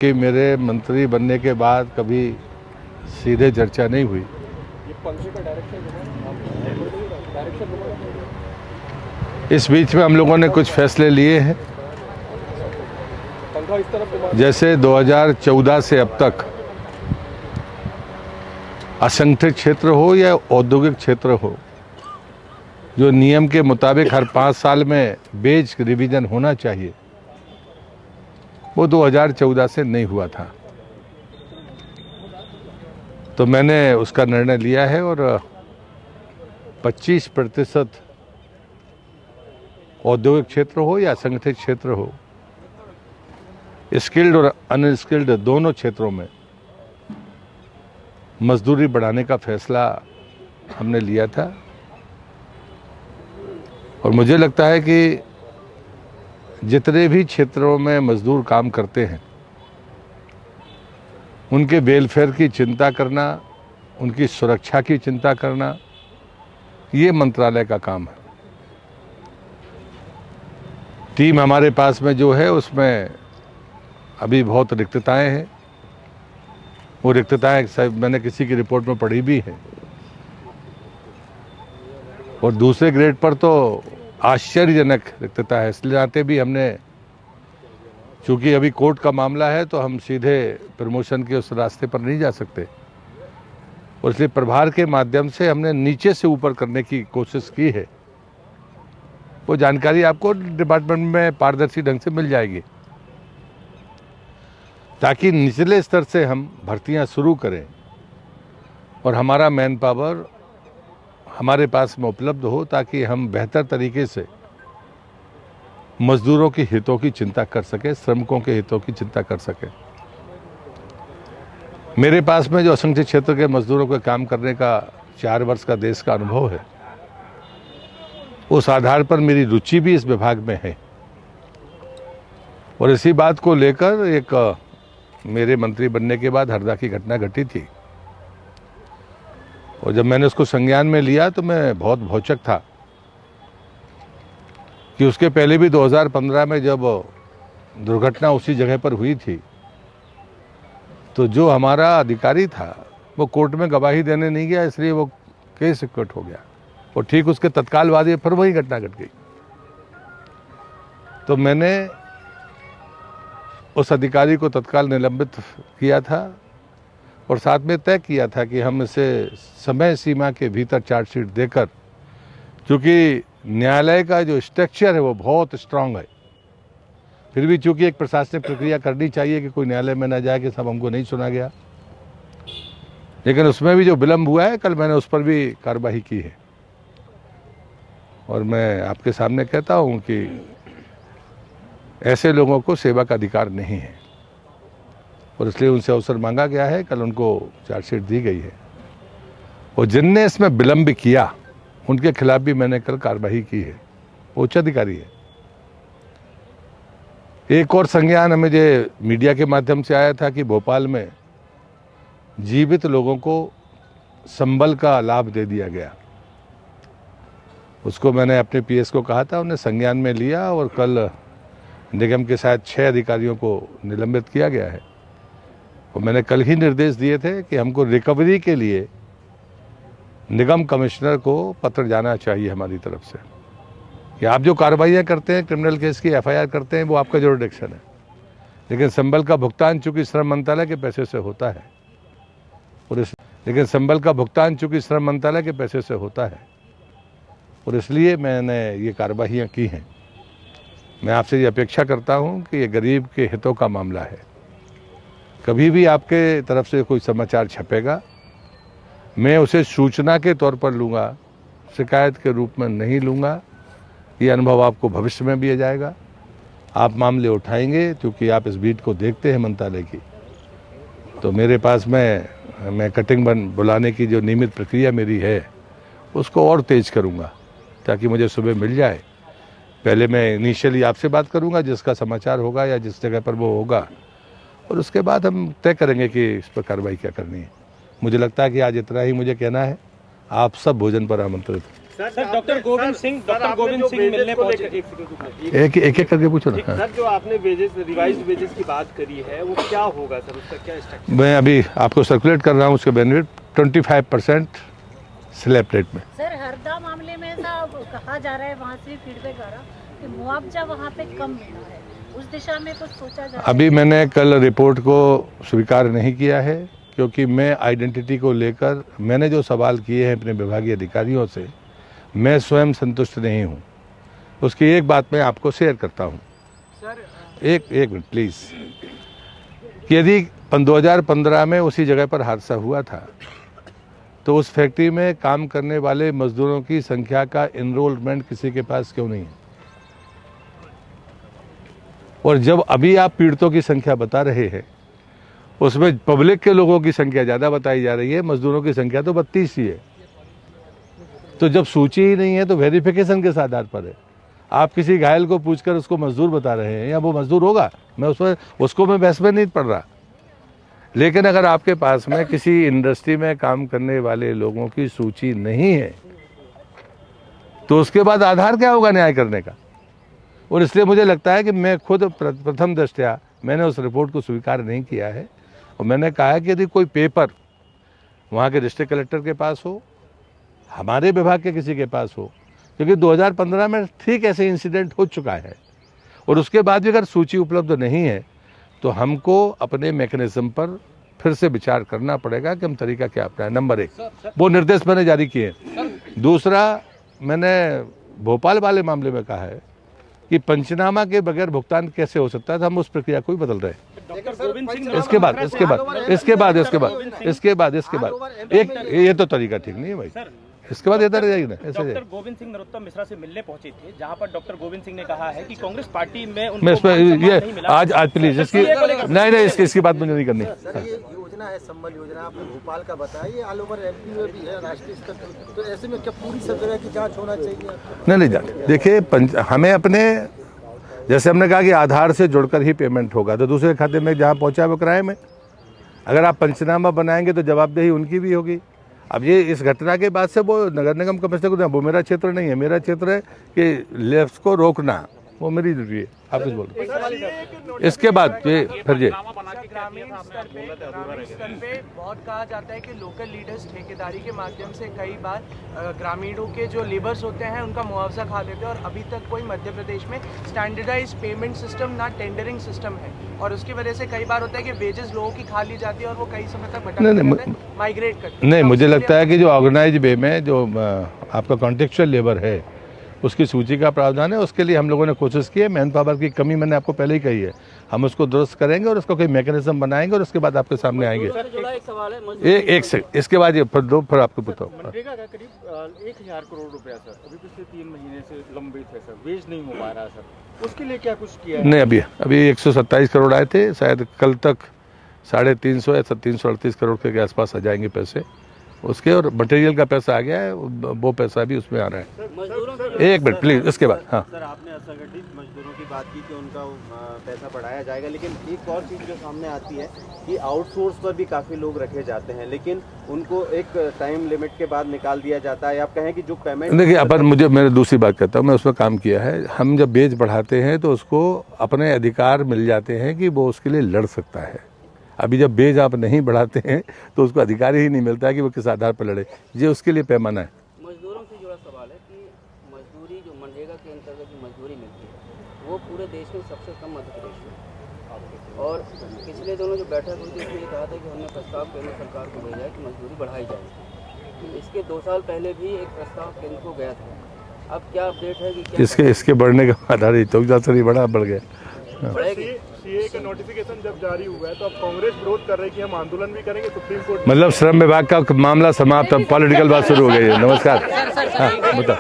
कि मेरे मंत्री बनने के बाद कभी सीधे चर्चा नहीं हुई। इस बीच में हम लोगों ने कुछ फैसले लिए हैं। जैसे 2014 से अब तक असंगठित क्षेत्र हो या औद्योगिक क्षेत्र हो, जो नियम के मुताबिक हर 5 साल में बेज रिवीजन होना चाहिए, वो 2014 से नहीं हुआ था। तो मैंने उसका निर्णय लिया है और 25% औद्योगिक क्षेत्र हो या असंगठित क्षेत्र हो, स्किल्ड और अनस्किल्ड दोनों क्षेत्रों में मजदूरी बढ़ाने का फैसला हमने लिया था। और मुझे लगता है कि जितने भी क्षेत्रों में मजदूर काम करते हैं, उनके वेलफेयर की चिंता करना, उनकी सुरक्षा की चिंता करना, ये मंत्रालय का काम है। टीम हमारे पास में जो है, उसमें अभी बहुत रिक्तताएं हैं। वो रिक्तताएं मैंने किसी की रिपोर्ट में पढ़ी भी है। और दूसरे ग्रेड पर तो आश्चर्यजनक रिक्तता है। इसलिए आते भी हमने, चूंकि अभी कोर्ट का मामला है, तो हम सीधे प्रमोशन के उस रास्ते पर नहीं जा सकते, और इसलिए प्रभार के माध्यम से हमने नीचे से ऊपर करने की कोशिश की है। वो जानकारी आपको डिपार्टमेंट में पारदर्शी ढंग से मिल जाएगी, ताकि निचले स्तर से हम भर्तियां शुरू करें और हमारा मैन पावर हमारे पास में उपलब्ध हो, ताकि हम बेहतर तरीके से मजदूरों के हितों की चिंता कर सकें, श्रमिकों के हितों की चिंता कर सकें। मेरे पास में जो असंगठित क्षेत्र के मजदूरों के काम करने का 4 वर्ष का देश का अनुभव है, उस आधार पर मेरी रुचि भी इस विभाग में है। और इसी बात को लेकर एक मेरे मंत्री बनने के बाद हरदा की घटना घटी थी, और जब मैंने उसको संज्ञान में लिया तो मैं बहुत भौचक था कि उसके पहले भी 2015 में जब दुर्घटना उसी जगह पर हुई थी, तो जो हमारा अधिकारी था वो कोर्ट में गवाही देने नहीं गया, इसलिए वो केस एक्विट हो गया। और ठीक उसके तत्काल बाद फिर वही घटना घट गई। तो मैंने उस अधिकारी को तत्काल निलंबित किया था, और साथ में तय किया था कि हम इसे समय सीमा के भीतर चार्जशीट देकर, क्योंकि न्यायालय का जो स्ट्रक्चर है वो बहुत स्ट्रांग है, फिर भी चूंकि एक प्रशासनिक प्रक्रिया करनी चाहिए कि कोई न्यायालय में ना जाए कि सब हमको नहीं सुना गया, लेकिन उसमें भी जो विलंब हुआ है, कल मैंने उस पर भी कार्रवाई की है। और मैं आपके सामने कहता हूं कि ऐसे लोगों को सेवा का अधिकार नहीं है, और इसलिए उनसे अवसर मांगा गया है। कल उनको चार्जशीट दी गई है, और जिनने इसमें विलंब किया उनके खिलाफ भी मैंने कल कार्रवाई की है। वो उच्च अधिकारी है। एक और संज्ञान हमें जो मीडिया के माध्यम से आया था कि भोपाल में जीवित लोगों को संबल का लाभ दे दिया गया। उसको मैंने अपने पीएस को कहा था, उन्हें संज्ञान में लिया, और कल निगम के साथ 6 अधिकारियों को निलंबित किया गया है। और मैंने कल ही निर्देश दिए थे कि हमको रिकवरी के लिए निगम कमिश्नर को पत्र जाना चाहिए हमारी तरफ से, कि आप जो कार्रवाइयाँ करते हैं, क्रिमिनल केस की FIR करते हैं, वो आपका जुरिडिक्शन है, लेकिन संबल का भुगतान चूंकि श्रम मंत्रालय के पैसे से होता है, और इसलिए मैंने ये कार्रवाइयाँ की हैं। मैं आपसे ये अपेक्षा करता हूँ कि ये गरीब के हितों का मामला है। कभी भी आपके तरफ से कोई समाचार छपेगा, मैं उसे सूचना के तौर पर लूँगा, शिकायत के रूप में नहीं लूँगा। ये अनुभव आपको भविष्य में भी आ जाएगा। आप मामले उठाएंगे, क्योंकि आप इस बीट को देखते हैं मंत्रालय की। तो मेरे पास में मैं कटिंग बुलाने की जो नियमित प्रक्रिया मेरी है, उसको और तेज करूँगा, ताकि मुझे सुबह मिल जाए। पहले मैं इनिशियली आपसे बात करूँगा, जिसका समाचार होगा या जिस जगह पर वो होगा, और उसके बाद हम तय करेंगे कि इस पर कार्रवाई क्या करनी है। मुझे लगता है कि आज इतना ही मुझे कहना है। आप सब भोजन पर आमंत्रित हैं। सर डॉक्टर गोविंद सिंह मिलने पहुंचे। एक करके पूछो ना। सर जो आपने वेजेस रिवाइज्ड वेजेस की बात करी है वो क्या होगा सर, उसका क्या स्ट्रक्चर? मैं अभी आपको सर्कुलेट कर रहा हूँ उसके बेनिफिट 25% स्लैब रेट में। सर हरदा मामले में ऐसा कहा जा रहा है, वहाँ से फीडबैक आ रहा कि मुआवजा वहाँ पे कम मिला है, उस दिशा में कुछ सोचा जा रहा है? अभी मैंने कल रिपोर्ट को स्वीकार नहीं किया है, क्योंकि मैं आइडेंटिटी को लेकर मैंने जो सवाल किए हैं अपने विभागीय अधिकारियों से, मैं स्वयं संतुष्ट नहीं हूं। उसकी एक बात मैं आपको शेयर करता हूं। एक मिनट प्लीज। यदि 2015 में उसी जगह पर हादसा हुआ था तो उस फैक्ट्री में काम करने वाले मजदूरों की संख्या का एनरोलमेंट किसी के पास क्यों नहीं है? और जब अभी आप पीड़ितों की संख्या बता रहे हैं, उसमें पब्लिक के लोगों की संख्या ज्यादा बताई जा रही है, मजदूरों की संख्या तो 32 ही है। तो जब सूची ही नहीं है तो वेरिफिकेशन किस आधार पर है? आप किसी घायल को पूछकर उसको मजदूर बता रहे हैं, या वो मजदूर होगा? मैं उसको मैं बहस में नहीं पड़ रहा। लेकिन अगर आपके पास में किसी इंडस्ट्री में काम करने वाले लोगों की सूची नहीं है तो उसके बाद आधार क्या होगा न्याय करने का? और इसलिए मुझे लगता है कि मैं खुद प्रथम दृष्टया मैंने उस रिपोर्ट को स्वीकार नहीं किया है। और मैंने कहा है कि यदि कोई पेपर वहाँ के डिस्ट्रिक्ट कलेक्टर के पास हो, हमारे विभाग के किसी के पास हो, क्योंकि 2015 में ठीक ऐसे इंसिडेंट हो चुका है, और उसके बाद भी अगर सूची उपलब्ध नहीं है तो हमको अपने मैकेनिज्म पर फिर से विचार करना पड़ेगा कि हम तरीका क्या अपनाएं। नंबर 1 वो निर्देश मैंने जारी किए। दूसरा, मैंने भोपाल वाले मामले में कहा है कि पंचनामा के बगैर भुगतान कैसे हो सकता है, तो हम उस प्रक्रिया को भी बदल रहे हैं। इसके बाद एक ये तो तरीका ठीक नहीं है भाई। इसके बाद इधर जाएगी ना। डॉक्टर गोविंद सिंह नरोत्तम मिश्रा से मिलने पहुंचे थे, जहां पर डॉक्टर गोविंद सिंह ने कहा है कि कांग्रेस पार्टी में उनको मैं इस पर ये नहीं मिला। आज प्लीज नहीं इसकी बात मुझे नहीं करनी। सर ये योजना है संबल योजना, आपने भोपाल का बताया, ये ऑल ओवर एमपी में भी है, राष्ट्रीय स्तर पर, तो ऐसे में क्या पूरी सब जगह की जांच होना चाहिए? नहीं जाने देखिए, हमें अपने जैसे हमने कहा कि आधार से जुड़कर ही पेमेंट होगा, तो दूसरे खाते में जहाँ पहुँचा वो किराए में। अगर आप पंचनामा बनाएंगे तो जवाबदेही उनकी भी होगी। अब ये इस घटना के बाद से वो नगर निगम कमिश्नर को, वो मेरा क्षेत्र नहीं है, मेरा क्षेत्र है कि लेफ्ट को रोकना, वो मेरी ड्यूटी है। आप कुछ बोलो। इसके बाद फिर ये ग्रामीण स्तर पे बहुत कहा जाता है कि लोकल लीडर्स ठेकेदारी के माध्यम से कई बार ग्रामीणों के जो लेबर्स होते हैं उनका मुआवजा खा देते हैं, और अभी तक कोई मध्य प्रदेश में स्टैंडर्डाइज पेमेंट सिस्टम ना टेंडरिंग सिस्टम है, और उसकी वजह से कई बार होता है कि वेजेस लोगों की खा ली जाती है और वो कई समय तक भटकते माइग्रेट करते। नहीं, मुझे लगता है कि जो ऑर्गेनाइज वे में जो आपका कॉन्टेक्चुअल लेबर है उसकी सूची का प्रावधान है, उसके लिए हम लोगों ने कोशिश की है। मैन पावर की कमी मैंने आपको पहले ही कही है, हम उसको दुरुस्त करेंगे और उसका कोई मैकेनिज्म बनाएंगे और उसके बाद आपके सामने आएंगे। एक सवाल है, एक से इसके बाद ये फिर आपको बताओ। मनरेगा का करीब 1000 करोड़ रुपया सर अभी पिछले 3 महीने से लंबित है सर, वेज नहीं हो पा रहा सर, उसके लिए क्या कुछ किया है? नहीं, अभी 127 करोड़ आए थे, शायद कल तक 350 या 338 करोड़ के आसपास आ जाएंगे पैसे उसके, और मटेरियल का पैसा आ गया है, वो पैसा भी उसमें आ रहा है। एक मिनट प्लीज, इसके बाद। हाँ सर, आपने असंगठित मजदूरों की बात की कि उनका पैसा बढ़ाया जाएगा, लेकिन एक और चीज़ जो सामने आती है कि आउटसोर्स पर भी काफ़ी लोग रखे जाते हैं, लेकिन उनको एक टाइम लिमिट के बाद निकाल दिया जाता है। आप कहें कि जो पेमेंट, देखिए अपन मैं दूसरी बात कहता हूँ, मैं उसमें काम किया है। हम जब बेच बढ़ाते हैं तो उसको अपने अधिकार मिल जाते हैं कि वो उसके लिए लड़ सकता है। अभी जब बेज आप नहीं बढ़ाते हैं तो उसको अधिकार ही नहीं मिलता है कि वो किस आधार पर लड़े। ये उसके लिए पैमाना है। मजदूरों से जुड़ा सवाल है कि मजदूरी जो मनरेगा के अंतर्गत जो मजदूरी मिलती है वो पूरे देश में सबसे कम मध्य प्रदेश में, और पिछले दोनों जो बैठक हुई थी उसमें ये कहा था कि हमने प्रस्ताव केंद्र सरकार को भेजा है कि मजदूरी बढ़ाई जाए। इसके 2 साल पहले भी एक प्रस्ताव केंद्र को गया था, अब क्या अपडेट है कि क्या इसके बढ़ने का आधार तो बढ़ गया। बढ़ेगी? सीए का नोटिफिकेशन जब जारी हुआ है तो अब कांग्रेस विरोध कर रही है कि हम आंदोलन भी करेंगे सुप्रीम कोर्ट। मतलब श्रम विभाग का मामला समाप्त, अब पॉलिटिकल बात शुरू हो गई है। नमस्कार। हाँ, बताओ।